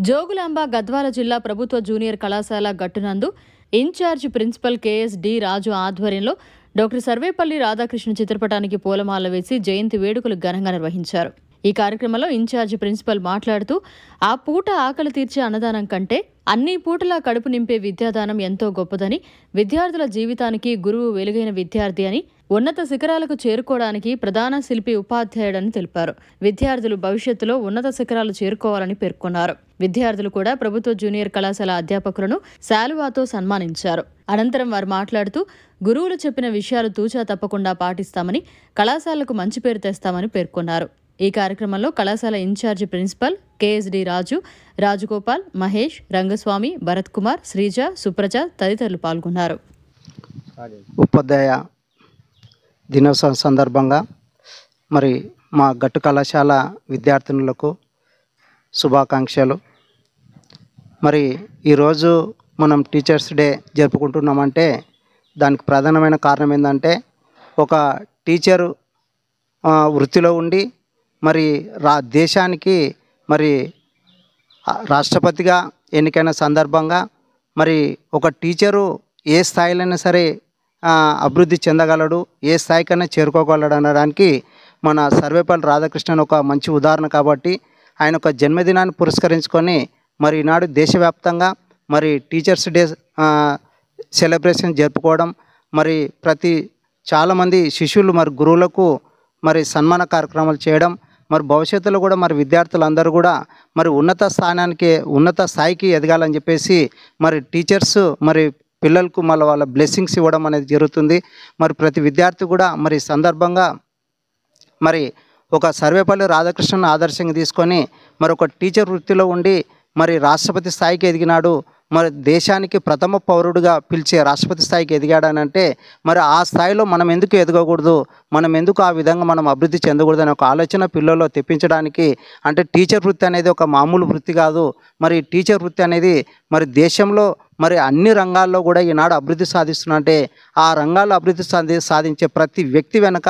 జోగులాంబ గద్వాల జిల్లా ప్రభుత్వ జూనియర్ కళాశాల గట్టునందు ఇన్ఛార్జ్ ప్రిన్సిపల్ కెఎస్.డి. రాజు ఆధ్వర్యంలో డాక్టర్ సర్వేపల్లి రాధాకృష్ణ చిత్రపటానికి పూలమాల వేసి జయంతి వేడుకలు ఘనంగా నిర్వహించారు. ఈ కార్యక్రమంలో ఇన్ఛార్జ్ ప్రిన్సిపల్ మాట్లాడుతూ ఆ పూట ఆకలి తీర్చే అన్నదానం కంటే అన్ని పూటలా కడుపు నింపే విద్యాదానం ఎంతో గొప్పదని, విద్యార్థుల జీవితానికి గురువు వెలుగైన విద్యార్థి అని, ఉన్నత శిఖరాలకు చేరుకోవడానికి ప్రధాన శిల్పి ఉపాధ్యాయుడని తెలిపారు. విద్యార్థులు భవిష్యత్తులో ఉన్నత శిఖరాలు చేరుకోవాలని పేర్కొన్నారు. విద్యార్థులు కూడా ప్రభుత్వ జూనియర్ కళాశాల అధ్యాపకులను శాలువాతో సన్మానించారు. అనంతరం వారు మాట్లాడుతూ గురువులు చెప్పిన విషయాలు తూచా తప్పకుండా పాటిస్తామని, కళాశాలకు మంచి పేరు తెస్తామని పేర్కొన్నారు. ఈ కార్యక్రమంలో కళాశాల ఇన్ఛార్జి ప్రిన్సిపల్ కెఎస్.డి. రాజు, రాజగోపాల్, మహేష్, రంగస్వామి, భరత్ కుమార్, శ్రీజ, సుప్రజ తదితరులు పాల్గొన్నారు. ఉపాధ్యాయ దినోత్సవం సందర్భంగా మరి మా గట్టు కళాశాల విద్యార్థినులకు శుభాకాంక్షలు. మరి ఈరోజు మనం టీచర్స్ డే జరుపుకుంటున్నామంటే దానికి ప్రధానమైన కారణం ఏంటంటే, ఒక టీచరు వృత్తిలో ఉండి మరి దేశానికి మరి రాష్ట్రపతిగా ఎన్నికైన సందర్భంగా మరి ఒక టీచరు ఏ స్థాయిలైనా సరే అభివృద్ధి చెందగలడు, ఏ స్థాయికైనా చేరుకోగలడు అనడానికి మన సర్వేపల్లి రాధాకృష్ణన్ ఒక మంచి ఉదాహరణ. కాబట్టి ఆయన ఒక జన్మదినాన్ని పురస్కరించుకొని మరి ఈనాడు దేశవ్యాప్తంగా మరి టీచర్స్ డే సెలబ్రేషన్ జరుపుకోవడం, మరి చాలామంది శిష్యులు మరి గురువులకు మరి సన్మాన కార్యక్రమాలు చేయడం, మరి భవిష్యత్తులో కూడా మరి విద్యార్థులందరూ కూడా మరి ఉన్నత స్థాయికి ఎదగాలని చెప్పేసి మరి టీచర్స్ మరి పిల్లలకు మళ్ళీ వాళ్ళ బ్లెస్సింగ్స్ ఇవ్వడం అనేది జరుగుతుంది. మరి ప్రతి విద్యార్థి కూడా మరి సందర్భంగా మరి ఒక సర్వేపల్లి రాధాకృష్ణన్ ఆదర్శంగా తీసుకొని మరి ఒక టీచర్ వృత్తిలో ఉండి మరి రాష్ట్రపతి స్థాయికి ఎదిగినాడు, మరి దేశానికి ప్రథమ పౌరుడిగా పిలిచే రాష్ట్రపతి స్థాయికి ఎదిగాడనంటే మరి ఆ స్థాయిలో మనం ఎందుకు ఎదగకూడదు, మనం ఎందుకు ఆ విధంగా మనం అభివృద్ధి చెందకూడదు అనే ఒక ఆలోచన పిల్లల్లో తెప్పించడానికి, అంటే టీచర్ వృత్తి అనేది ఒక మామూలు వృత్తి కాదు. మరి టీచర్ వృత్తి అనేది మరి దేశంలో మరి అన్ని రంగాల్లో కూడా ఈనాడు అభివృద్ధి సాధిస్తున్నట్టే ఆ రంగాల్లో అభివృద్ధి సాధించే ప్రతి వ్యక్తి వెనక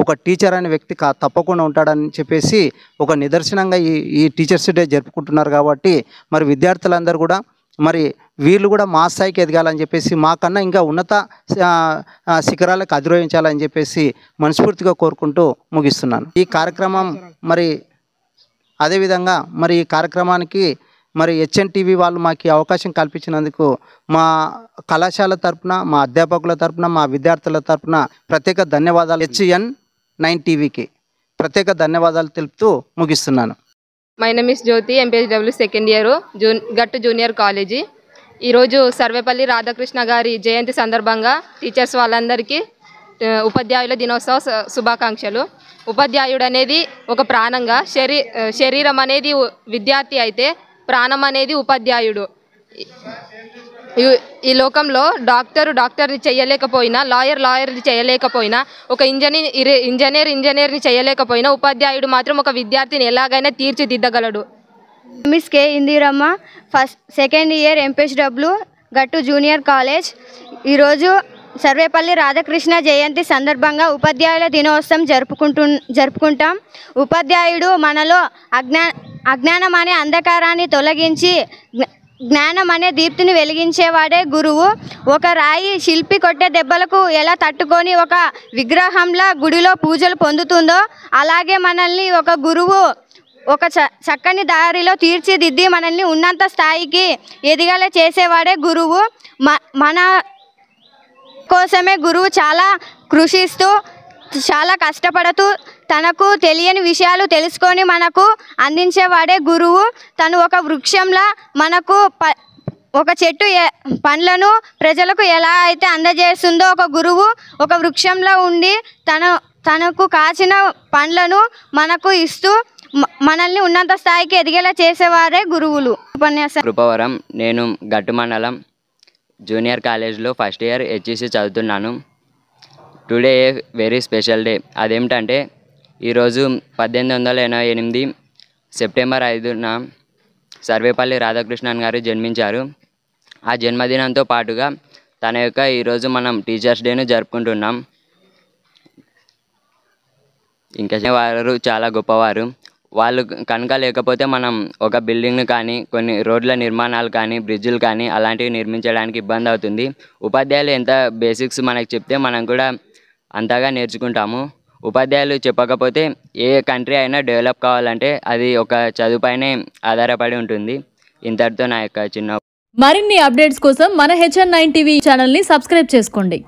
ఒక టీచర్ అనే వ్యక్తి తప్పకుండా ఉంటాడని చెప్పేసి ఒక నిదర్శనంగా ఈ టీచర్స్ డే జరుపుకుంటున్నారు. కాబట్టి మరి విద్యార్థులందరూ కూడా మరి వీళ్ళు కూడా మా స్థాయికి ఎదగాలని చెప్పేసి, మాకన్నా ఇంకా ఉన్నత శిఖరాలకు అధిరోహించాలని చెప్పేసి మనస్ఫూర్తిగా కోరుకుంటూ ముగిస్తున్నాను ఈ కార్యక్రమం. మరి అదేవిధంగా మరి ఈ కార్యక్రమానికి మరి HN TV వాళ్ళు మాకు అవకాశం కల్పించినందుకు మా కళాశాల తరపున, మా అధ్యాపకుల తరపున, మా విద్యార్థుల తరపున ప్రత్యేక ధన్యవాదాలు. HN9 TVకి ప్రత్యేక ధన్యవాదాలు తెలుపుతూ ముగిస్తున్నాను. My name is Jyoti, MPHW second year, Gattu junior college. ఈరోజు సర్వేపల్లి రాధాకృష్ణ గారి జయంతి సందర్భంగా టీచర్స్ వాళ్ళందరికీ ఉపాధ్యాయుల దినోత్సవ శుభాకాంక్షలు. ఉపాధ్యాయుడు అనేది ఒక ప్రాణంగా, శరీరం అనేది విద్యార్థి అయితే ప్రాణం అనేది ఉపాధ్యాయుడు. ఈ లోకంలో డాక్టర్ని చేయలేకపోయినా, లాయర్ని చేయలేకపోయినా, ఒక ఇంజనీర్ని చేయలేకపోయినా ఉపాధ్యాయుడు మాత్రం ఒక విద్యార్థిని ఎలాగైనా తీర్చిదిద్దగలడు. Miss K Indiramma, second year MPHW Gattu junior college. ఈరోజు సర్వేపల్లి రాధాకృష్ణ జయంతి సందర్భంగా ఉపాధ్యాయుల దినోత్సవం జరుపుకుంటాం. ఉపాధ్యాయుడు మనలో అజ్ఞానం అనే అంధకారాన్ని తొలగించి జ్ఞానం అనే దీప్తిని వెలిగించేవాడే గురువు. ఒక రాయి శిల్పి కొట్టే దెబ్బలకు ఎలా తట్టుకొని ఒక విగ్రహంలా గుడిలో పూజలు పొందుతుందో, అలాగే మనల్ని ఒక గురువు ఒక చక్కని దారిలో తీర్చిదిద్ది మనల్ని ఉన్నత స్థాయికి ఎదిగేలా చేసేవాడే గురువు. మన కోసమే గురువు చాలా కృషిస్తూ, చాలా కష్టపడుతూ తనకు తెలియని విషయాలు తెలుసుకొని మనకు అందించేవాడే గురువు. తను ఒక వృక్షంలా మనకు ఒక చెట్టు పండ్లను ప్రజలకు ఎలా అయితే అందజేస్తుందో, ఒక గురువు ఒక వృక్షంలో ఉండి తనకు కాచిన పండ్లను మనకు ఇస్తూ మనల్ని ఉన్నత స్థాయికి ఎదిగేలా చేసేవారే గురువులు. ఉపన్యాసం కృపవరం. నేను గట్టు మండలం జూనియర్ కాలేజ్లో ఫస్ట్ ఇయర్ HEC చదువుతున్నాను. Today very special day. అదేమిటంటే ఈరోజు 1888 సెప్టెంబర్ 5న సర్వేపల్లి రాధాకృష్ణన్ గారు జన్మించారు. ఆ జన్మదినంతో పాటుగా తన యొక్క ఈరోజు మనం టీచర్స్ డేను జరుపుకుంటున్నాం. ఇంకా వారు చాలా గొప్పవారు. వాళ్ళు కనుక లేకపోతే మనం ఒక బిల్డింగ్ను కానీ కొన్ని రోడ్ల నిర్మాణాలు కానీ బ్రిడ్జులు కానీ అలాంటివి నిర్మించడానికి ఇబ్బంది అవుతుంది. ఉపాధ్యాయులు ఎంత బేసిక్స్ మనకు చెప్తే మనం కూడా అంతగా నేర్చుకుంటాము. ఉపాధ్యాయులు చెప్పకపోతే ఏ కంట్రీ అయినా డెవలప్ కావాలంటే అది ఒక చదువుపైనే ఆధారపడి ఉంటుంది. ఇంతటితో నా యొక్క చిన్న మరిన్ని అప్డేట్స్ కోసం మన HN9 టీవీ ఛానల్ని సబ్స్క్రైబ్ చేసుకోండి.